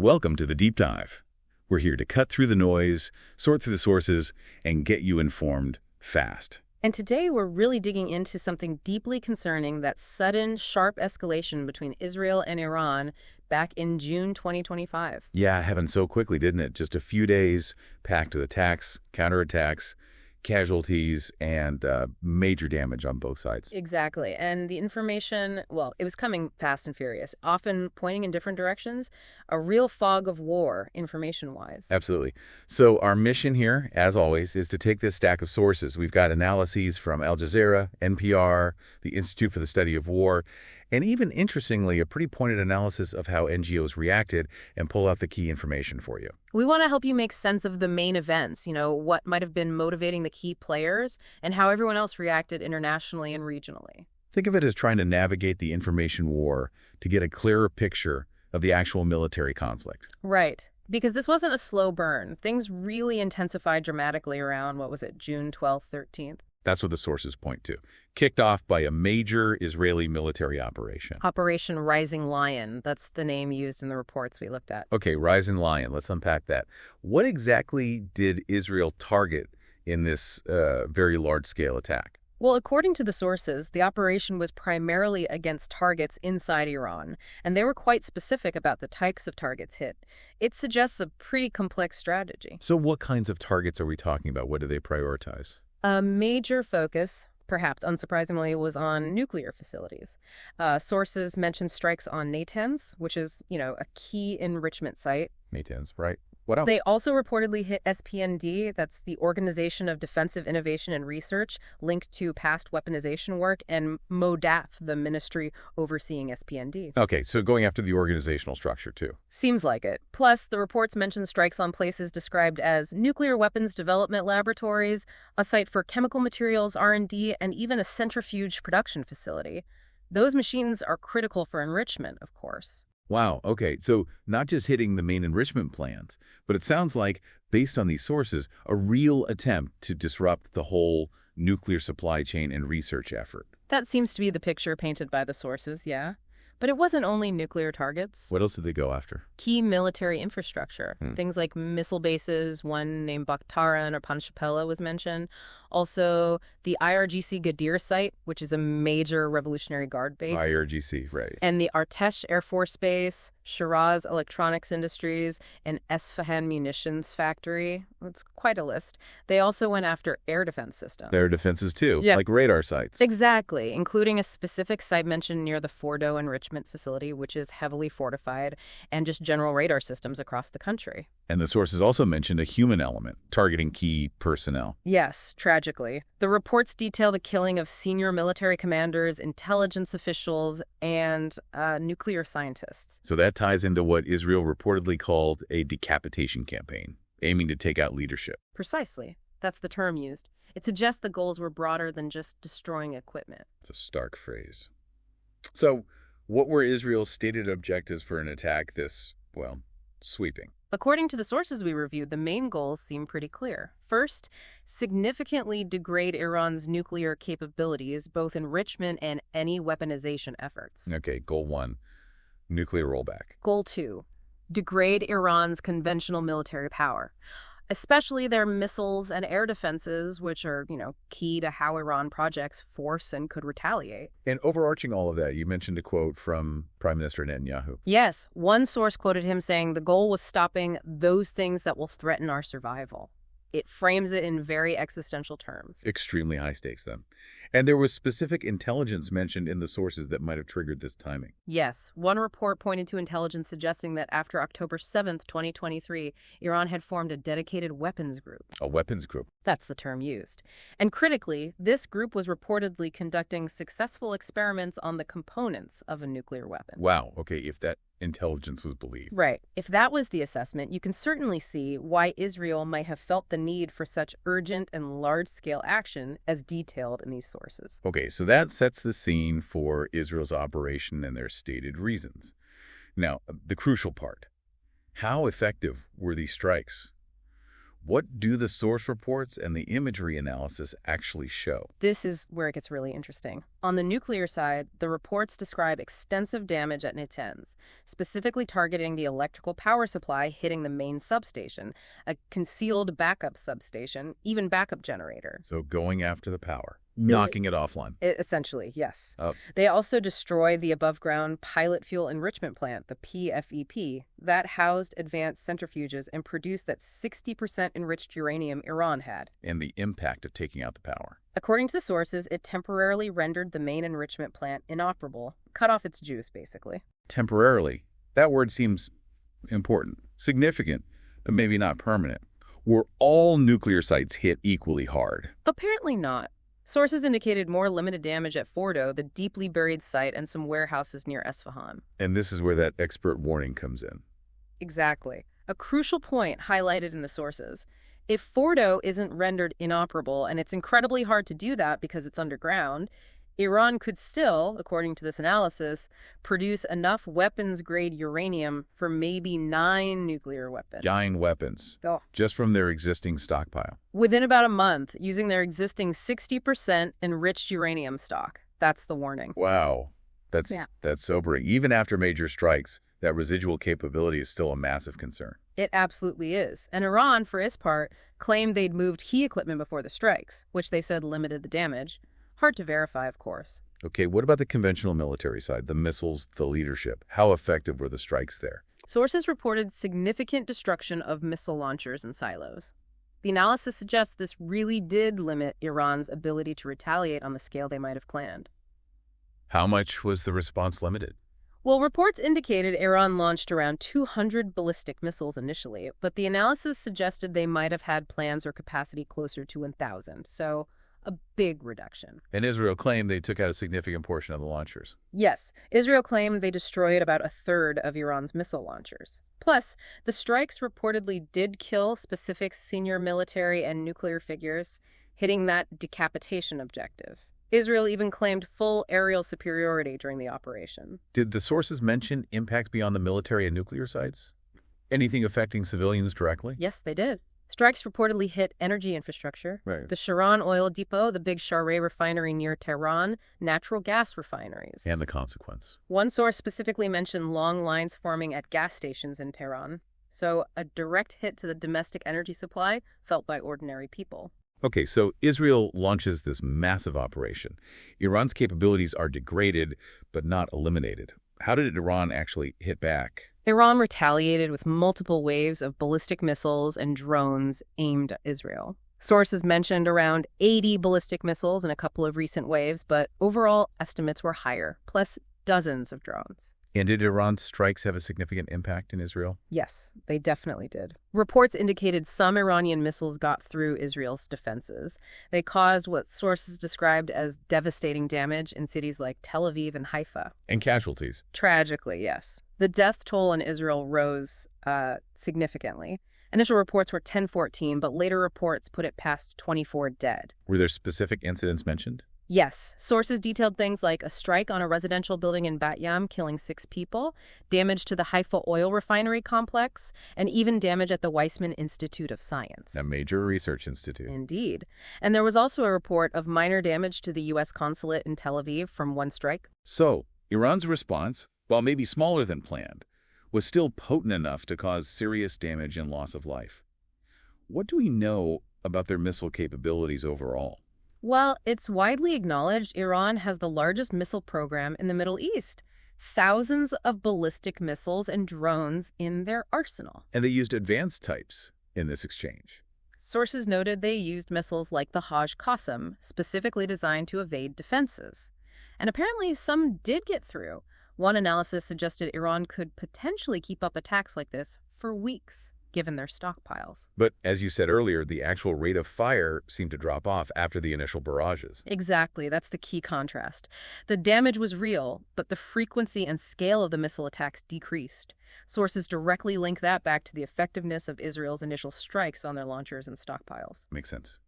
Welcome to the Deep Dive. We're here to cut through the noise, sort through the sources, and get you informed fast. And today we're really digging into something deeply concerning, that sudden, sharp escalation between Israel and Iran back in June 2025. Yeah, happened so quickly, didn't it? Just a few days packed with attacks, counterattacks, casualties, and major damage on both sides. Exactly. And the information, well, it was coming fast and furious, often pointing in different directions, a real fog of war, information-wise. Absolutely. So our mission here, as always, is to take this stack of sources. We've got analyses from Al Jazeera, NPR, the Institute for the Study of War, and even, interestingly, a pretty pointed analysis of how NGOs reacted and pull out the key information for you. We want to help you make sense of the main events, what might have been motivating the key players and how everyone else reacted internationally and regionally. Think of it as trying to navigate the information war to get a clearer picture of the actual military conflict. Right. Because this wasn't a slow burn. Things really intensified dramatically around, June 12th, 13th? That's what the sources point to. Kicked off by a major Israeli military operation. Operation Rising Lion. That's the name used in the reports we looked at. Okay, Rising Lion. Let's unpack that. What exactly did Israel target in this very large-scale attack? Well, according to the sources, the operation was primarily against targets inside Iran, and they were quite specific about the types of targets hit. It suggests a pretty complex strategy. So what kinds of targets are we talking about? What do they prioritize? A major focus, perhaps unsurprisingly, was on nuclear facilities. Sources mention strikes on Natanz, which is, a key enrichment site. Natanz, right. What else? They also reportedly hit SPND, that's the Organization of Defensive Innovation and Research, linked to past weaponization work, and MODAF, the ministry overseeing SPND. Okay, so going after the organizational structure, too. Seems like it. Plus, the reports mention strikes on places described as nuclear weapons development laboratories, a site for chemical materials R&D, and even a centrifuge production facility. Those machines are critical for enrichment, of course. Wow, okay, so not just hitting the main enrichment plants, but it sounds like, based on these sources, a real attempt to disrupt the whole nuclear supply chain and research effort. That seems to be the picture painted by the sources, yeah. But it wasn't only nuclear targets. What else did they go after? Key military infrastructure. Things like missile bases, one named Bakhtaran or Panchapela was mentioned. Also, the IRGC Gadir site, which is a major Revolutionary Guard base. IRGC, right. And the Artesh Air Force Base, Shiraz Electronics Industries, and Esfahan Munitions Factory. That's quite a list. They also went after air defense systems. Air defenses, too, yeah. Like radar sites. Exactly, including a specific site mentioned near the Fordo Enrichment Facility, which is heavily fortified, and just general radar systems across the country. And the sources also mentioned a human element, targeting key personnel. Yes, tragically. The reports detail the killing of senior military commanders, intelligence officials, and nuclear scientists. So that ties into what Israel reportedly called a decapitation campaign, aiming to take out leadership. Precisely. That's the term used. It suggests the goals were broader than just destroying equipment. It's a stark phrase. So, what were Israel's stated objectives for an attack this, sweeping? According to the sources we reviewed, the main goals seem pretty clear. First, significantly degrade Iran's nuclear capabilities, both enrichment and any weaponization efforts. Okay, goal 1, nuclear rollback. Goal 2, degrade Iran's conventional military power, especially their missiles and air defenses, which are, key to how Iran projects force and could retaliate. And overarching all of that, you mentioned a quote from Prime Minister Netanyahu. Yes, one source quoted him saying the goal was stopping those things that will threaten our survival. It frames it in very existential terms. Extremely high stakes, then. And there was specific intelligence mentioned in the sources that might have triggered this timing. Yes. One report pointed to intelligence suggesting that after October 7th, 2023, Iran had formed a dedicated weapons group. A weapons group. That's the term used. And critically, this group was reportedly conducting successful experiments on the components of a nuclear weapon. Wow. Okay, if that intelligence was believed. Right. If that was the assessment, you can certainly see why Israel might have felt the need for such urgent and large-scale action as detailed in these sources. Okay, so that sets the scene for Israel's operation and their stated reasons. Now, the crucial part. How effective were these strikes? What do the source reports and the imagery analysis actually show? This is where it gets really interesting. On the nuclear side, the reports describe extensive damage at Natanz, specifically targeting the electrical power supply hitting the main substation, a concealed backup substation, even backup generator. So going after the power, knocking it offline. Essentially, yes. Oh. They also destroyed the above-ground pilot fuel enrichment plant, the PFEP, that housed advanced centrifuges and produced that 60% enriched uranium Iran had. And the impact of taking out the power. According to the sources, it temporarily rendered the main enrichment plant inoperable, cut off its juice, basically. Temporarily. That word seems important, significant, but maybe not permanent. Were all nuclear sites hit equally hard? Apparently not. Sources indicated more limited damage at Fordo, the deeply buried site, and some warehouses near Esfahan. And this is where that expert warning comes in. Exactly. A crucial point highlighted in the sources. If Fordo isn't rendered inoperable, and it's incredibly hard to do that because it's underground, Iran could still, according to this analysis, produce enough weapons-grade uranium for maybe 9 nuclear weapons. 9 weapons. Oh. Just from their existing stockpile. Within about a month, using their existing 60% enriched uranium stock. That's the warning. Wow. That's sobering. Even after major strikes, that residual capability is still a massive concern. It absolutely is. And Iran, for its part, claimed they'd moved key equipment before the strikes, which they said limited the damage. Hard to verify, of course. Okay, what about the conventional military side, the missiles, the leadership? How effective were the strikes there? Sources reported significant destruction of missile launchers and silos. The analysis suggests this really did limit Iran's ability to retaliate on the scale they might have planned. How much was the response limited? Well, reports indicated Iran launched around 200 ballistic missiles initially, but the analysis suggested they might have had plans or capacity closer to 1,000, so a big reduction. And Israel claimed they took out a significant portion of the launchers. Yes, Israel claimed they destroyed about a third of Iran's missile launchers. Plus, the strikes reportedly did kill specific senior military and nuclear figures, hitting that decapitation objective. Israel even claimed full aerial superiority during the operation. Did the sources mention impacts beyond the military and nuclear sites? Anything affecting civilians directly? Yes, they did. Strikes reportedly hit energy infrastructure, Right. the Sharon oil depot, the big Shareh refinery near Tehran, natural gas refineries. And the consequence. One source specifically mentioned long lines forming at gas stations in Tehran. So a direct hit to the domestic energy supply felt by ordinary people. Okay, so Israel launches this massive operation. Iran's capabilities are degraded, but not eliminated. How did Iran actually hit back? Iran retaliated with multiple waves of ballistic missiles and drones aimed at Israel. Sources mentioned around 80 ballistic missiles in a couple of recent waves, but overall estimates were higher, plus dozens of drones. And did Iran's strikes have a significant impact in Israel? Yes, they definitely did. Reports indicated some Iranian missiles got through Israel's defenses. They caused what sources described as devastating damage in cities like Tel Aviv and Haifa. And casualties. Tragically, yes. The death toll in Israel rose significantly. Initial reports were 10-14, but later reports put it past 24 dead. Were there specific incidents mentioned? Yes. Sources detailed things like a strike on a residential building in Bat Yam killing 6 people, damage to the Haifa oil refinery complex, and even damage at the Weizmann Institute of Science. A major research institute. Indeed. And there was also a report of minor damage to the U.S. consulate in Tel Aviv from one strike. So, Iran's response, while maybe smaller than planned, was still potent enough to cause serious damage and loss of life. What do we know about their missile capabilities overall? Well, it's widely acknowledged Iran has the largest missile program in the Middle East. Thousands of ballistic missiles and drones in their arsenal. And they used advanced types in this exchange. Sources noted they used missiles like the Haj Qassem, specifically designed to evade defenses. And apparently some did get through. One analysis suggested Iran could potentially keep up attacks like this for weeks, given their stockpiles. But as you said earlier, the actual rate of fire seemed to drop off after the initial barrages. Exactly. That's the key contrast. The damage was real, but the frequency and scale of the missile attacks decreased. Sources directly link that back to the effectiveness of Israel's initial strikes on their launchers and stockpiles. Makes sense.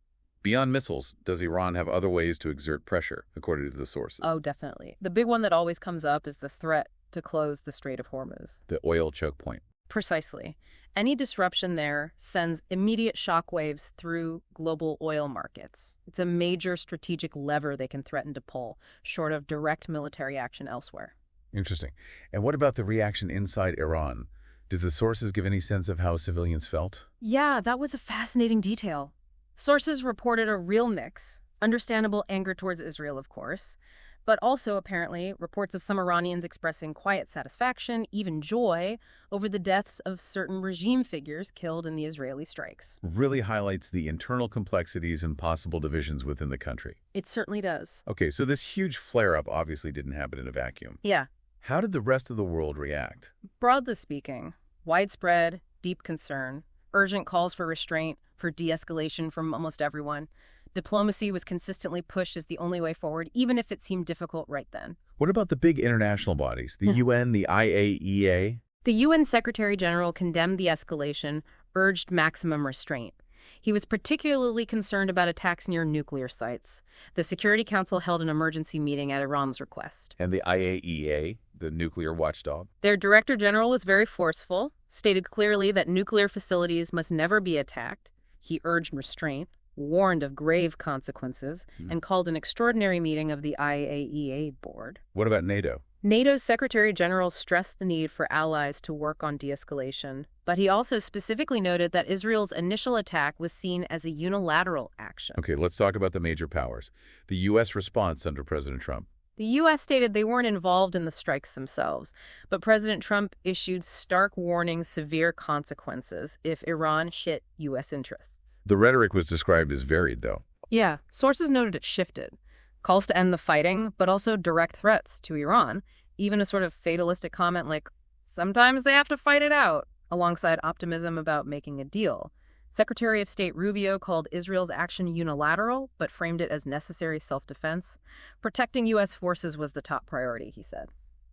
Beyond missiles, does Iran have other ways to exert pressure, according to the sources? Oh, definitely. The big one that always comes up is the threat to close the Strait of Hormuz. The oil choke point. Precisely. Any disruption there sends immediate shockwaves through global oil markets. It's a major strategic lever they can threaten to pull, short of direct military action elsewhere. Interesting. And what about the reaction inside Iran? Does the sources give any sense of how civilians felt? Yeah, that was a fascinating detail. Sources reported a real mix. Understandable anger towards Israel, of course, but also, apparently, reports of some Iranians expressing quiet satisfaction, even joy, over the deaths of certain regime figures killed in the Israeli strikes. Really highlights the internal complexities and possible divisions within the country. It certainly does. Okay, so this huge flare-up obviously didn't happen in a vacuum. Yeah. How did the rest of the world react? Broadly speaking, widespread, deep concern, urgent calls for restraint, for de-escalation from almost everyone. Diplomacy was consistently pushed as the only way forward, even if it seemed difficult right then. What about the big international bodies, the UN, the IAEA? The UN Secretary General condemned the escalation, urged maximum restraint. He was particularly concerned about attacks near nuclear sites. The Security Council held an emergency meeting at Iran's request. And the IAEA, the nuclear watchdog? Their Director General was very forceful, stated clearly that nuclear facilities must never be attacked. He urged restraint, warned of grave consequences, and called an extraordinary meeting of the IAEA board. What about NATO? NATO's Secretary General stressed the need for allies to work on de-escalation, but he also specifically noted that Israel's initial attack was seen as a unilateral action. Okay, let's talk about the major powers. The U.S. response under President Trump. The U.S. stated they weren't involved in the strikes themselves, but President Trump issued stark warnings, severe consequences if Iran hit U.S. interests. The rhetoric was described as varied, though. Yeah, sources noted it shifted. Calls to end the fighting, but also direct threats to Iran, even a sort of fatalistic comment like, sometimes they have to fight it out, alongside optimism about making a deal. Secretary of State Rubio called Israel's action unilateral, but framed it as necessary self-defense. Protecting U.S. forces was the top priority, he said.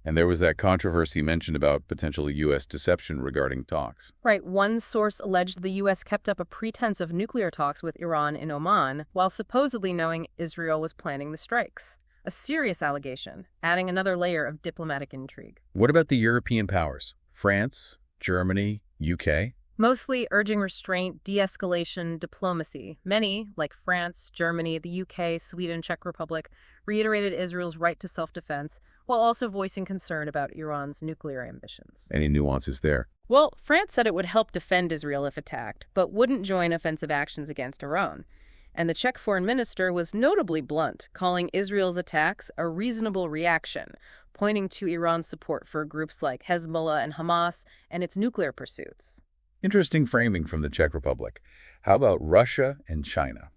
And there was that controversy mentioned about potential U.S. deception regarding talks. Right. One source alleged the U.S. kept up a pretense of nuclear talks with Iran in Oman, while supposedly knowing Israel was planning the strikes. A serious allegation, adding another layer of diplomatic intrigue. What about the European powers? France, Germany, UK? Mostly urging restraint, de-escalation, diplomacy. Many, like France, Germany, the UK, Sweden, Czech Republic, reiterated Israel's right to self-defense, while also voicing concern about Iran's nuclear ambitions. Any nuances there? Well, France said it would help defend Israel if attacked, but wouldn't join offensive actions against Iran. And the Czech foreign minister was notably blunt, calling Israel's attacks a reasonable reaction, pointing to Iran's support for groups like Hezbollah and Hamas and its nuclear pursuits. Interesting framing from the Czech Republic. How about Russia and China?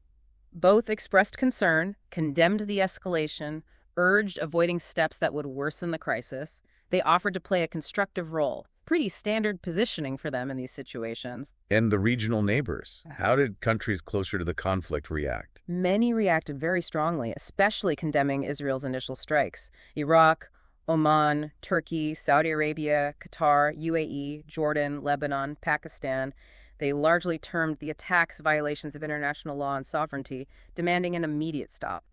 Both expressed concern, condemned the escalation, urged avoiding steps that would worsen the crisis. They offered to play a constructive role. Pretty standard positioning for them in these situations. And the regional neighbors. How did countries closer to the conflict react? Many reacted very strongly, especially condemning Israel's initial strikes. Iraq, Oman, Turkey, Saudi Arabia, Qatar, UAE, Jordan, Lebanon, Pakistan. They largely termed the attacks violations of international law and sovereignty, demanding an immediate stop.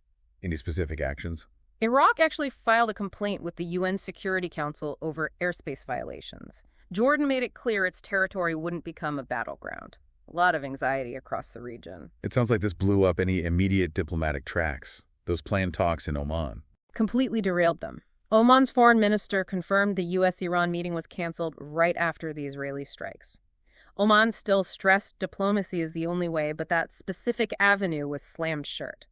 Any specific actions? Iraq actually filed a complaint with the UN Security Council over airspace violations. Jordan made it clear its territory wouldn't become a battleground. A lot of anxiety across the region. It sounds like this blew up any immediate diplomatic tracks, those planned talks in Oman. Completely derailed them. Oman's foreign minister confirmed the U.S.-Iran meeting was canceled right after the Israeli strikes. Oman still stressed diplomacy is the only way, but that specific avenue was slammed shut.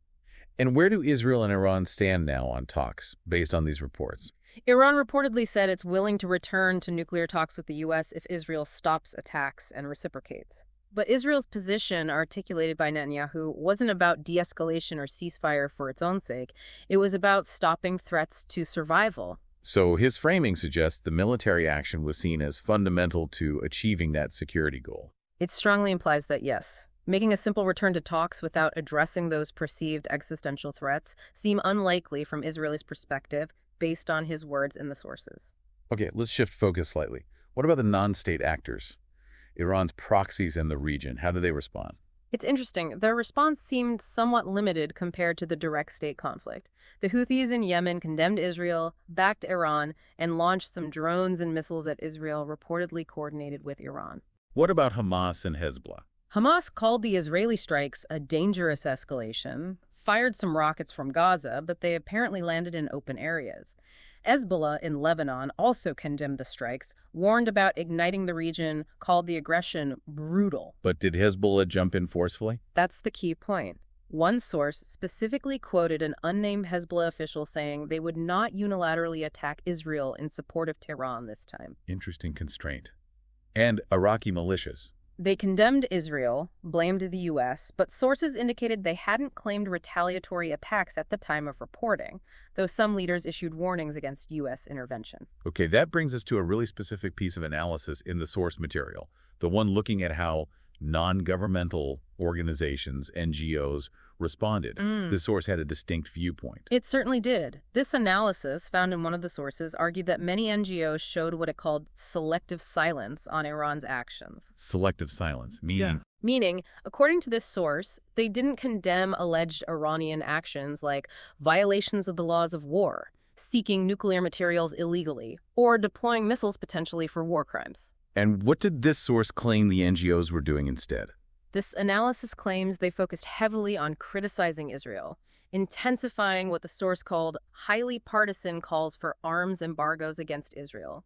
And where do Israel and Iran stand now on talks, based on these reports? Iran reportedly said it's willing to return to nuclear talks with the U.S. if Israel stops attacks and reciprocates. But Israel's position, articulated by Netanyahu, wasn't about de-escalation or ceasefire for its own sake. It was about stopping threats to survival. So his framing suggests the military action was seen as fundamental to achieving that security goal. It strongly implies that, yes, making a simple return to talks without addressing those perceived existential threats seem unlikely from Israel's perspective, based on his words in the sources. Okay, let's shift focus slightly. What about the non-state actors? Iran's proxies in the region, how do they respond? It's interesting. Their response seemed somewhat limited compared to the direct state conflict. The Houthis in Yemen condemned Israel, backed Iran, and launched some drones and missiles at Israel reportedly coordinated with Iran. What about Hamas and Hezbollah? Hamas called the Israeli strikes a dangerous escalation, fired some rockets from Gaza, but they apparently landed in open areas. Hezbollah in Lebanon also condemned the strikes, warned about igniting the region, called the aggression brutal. But did Hezbollah jump in forcefully? That's the key point. One source specifically quoted an unnamed Hezbollah official saying they would not unilaterally attack Israel in support of Tehran this time. Interesting constraint. And Iraqi militias. They condemned Israel, blamed the U.S., but sources indicated they hadn't claimed retaliatory attacks at the time of reporting, though some leaders issued warnings against U.S. intervention. Okay, that brings us to a really specific piece of analysis in the source material, the one looking at how non-governmental organizations, NGOs, responded. This source had a distinct viewpoint. It certainly did. This analysis, found in one of the sources, argued that many NGOs showed what it called selective silence on Iran's actions. Selective silence, meaning? Meaning, according to this source, they didn't condemn alleged Iranian actions like violations of the laws of war, seeking nuclear materials illegally, or deploying missiles potentially for war crimes. And what did this source claim the NGOs were doing instead? This analysis claims they focused heavily on criticizing Israel, intensifying what the source called highly partisan calls for arms embargoes against Israel.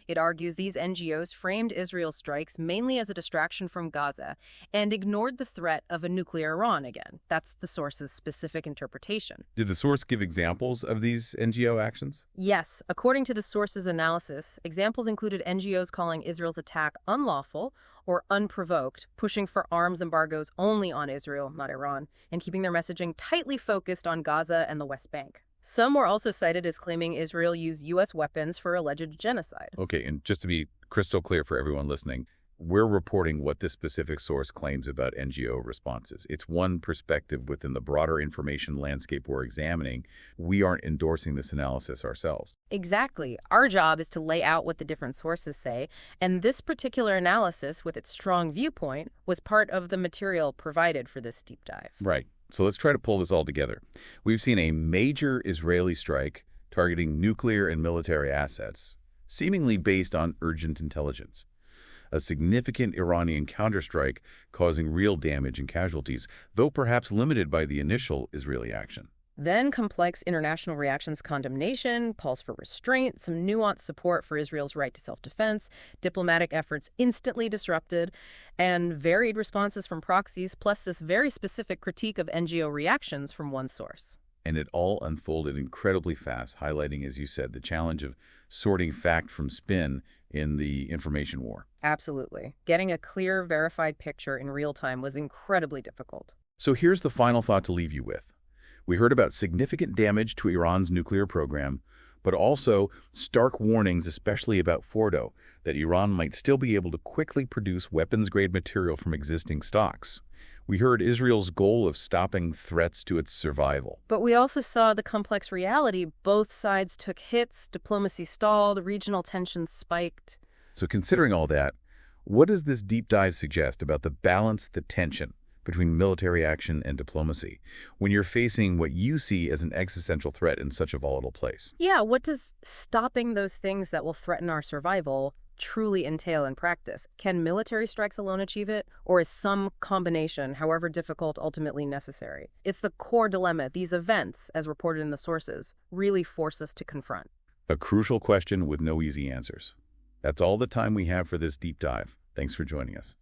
It argues these NGOs framed Israel's strikes mainly as a distraction from Gaza and ignored the threat of a nuclear Iran again. That's the source's specific interpretation. Did the source give examples of these NGO actions? Yes. According to the source's analysis, examples included NGOs calling Israel's attack unlawful or unprovoked, pushing for arms embargoes only on Israel, not Iran, and keeping their messaging tightly focused on Gaza and the West Bank. Some were also cited as claiming Israel used U.S. weapons for alleged genocide. Okay, and just to be crystal clear for everyone listening, we're reporting what this specific source claims about NGO responses. It's one perspective within the broader information landscape we're examining. We aren't endorsing this analysis ourselves. Exactly. Our job is to lay out what the different sources say, and this particular analysis, with its strong viewpoint, was part of the material provided for this deep dive. Right. So let's try to pull this all together. We've seen a major Israeli strike targeting nuclear and military assets, seemingly based on urgent intelligence. A significant Iranian counterstrike causing real damage and casualties, though perhaps limited by the initial Israeli action. Then complex international reactions condemnation, calls for restraint, some nuanced support for Israel's right to self-defense, diplomatic efforts instantly disrupted, and varied responses from proxies, plus this very specific critique of NGO reactions from one source. And it all unfolded incredibly fast, highlighting, as you said, the challenge of sorting fact from spin in the information war. Absolutely. Getting a clear, verified picture in real time was incredibly difficult. So here's the final thought to leave you with. We heard about significant damage to Iran's nuclear program, but also stark warnings, especially about Fordo, that Iran might still be able to quickly produce weapons-grade material from existing stocks. We heard Israel's goal of stopping threats to its survival. But we also saw the complex reality. Both sides took hits, diplomacy stalled, regional tensions spiked. So considering all that, what does this deep dive suggest about the balance, the tension between military action and diplomacy when you're facing what you see as an existential threat in such a volatile place? Yeah, what does stopping those things that will threaten our survival truly entail in practice? Can military strikes alone achieve it, or is some combination, however difficult, ultimately necessary? It's the core dilemma these events, as reported in the sources, really force us to confront. A crucial question with no easy answers. That's all the time we have for this deep dive. Thanks for joining us.